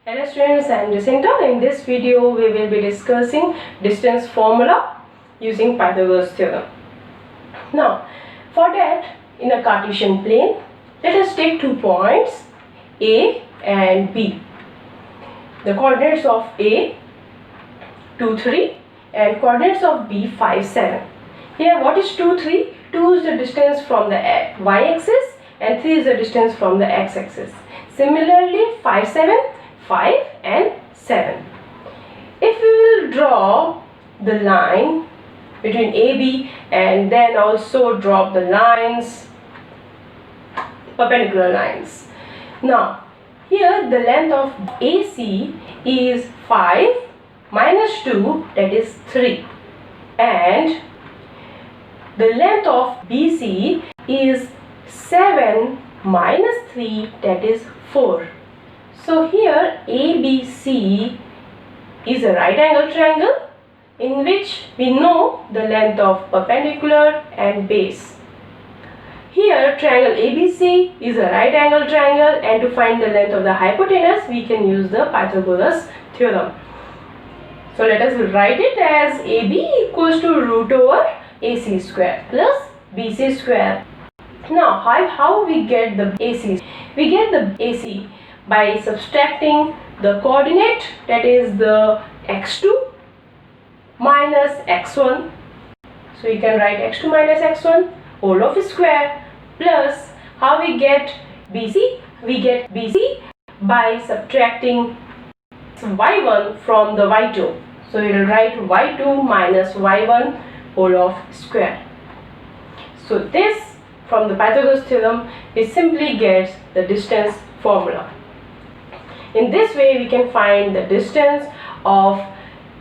Hello students, I am Jacinta. In this video we will be discussing distance formula using Pythagoras theorem. Now for that, in a Cartesian plane, let us take 2 points A and B. The coordinates of A 2, 3 and coordinates of B 5, 7. Here what is 2, 3? 2 is the distance from the y-axis and 3 is the distance from the x-axis. Similarly 5, 7, 5 and 7. If we will draw the line between AB and then also drop the lines, perpendicular lines. Now here the length of AC is 5 minus 2, that is 3, and the length of BC is 7 minus 3, that is 4. So here ABC is a right angle triangle in which we know the length of perpendicular and base. Here triangle ABC is a right angle triangle, and to find the length of the hypotenuse we can use the Pythagoras theorem. So let us write it as AB equals to root over AC square plus BC square. Now how we get the AC? We get the AC by subtracting the coordinate, that is the x2 minus x1. So you can write x2 minus x1 whole of square, plus how we get BC? We get BC by subtracting y1 from the y2. So you will write y2 minus y1 whole of square. So this, from the Pythagoras theorem, it simply gets the distance formula. In this way we can find the distance of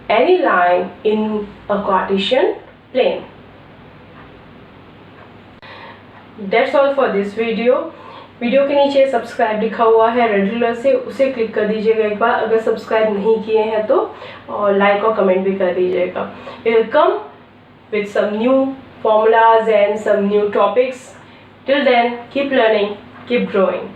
any line in a Cartesian plane. That's all for this video. Video के नीचे subscribe लिखा हुआ है red colour से, उसे click कर दीजिएगा एक बार अगर सब्सक्राइब नहीं किए हैं तो, और लाइक और कमेंट भी कर दीजिएगा. We will come with some new formulas and some new topics. Till then, keep learning, keep growing.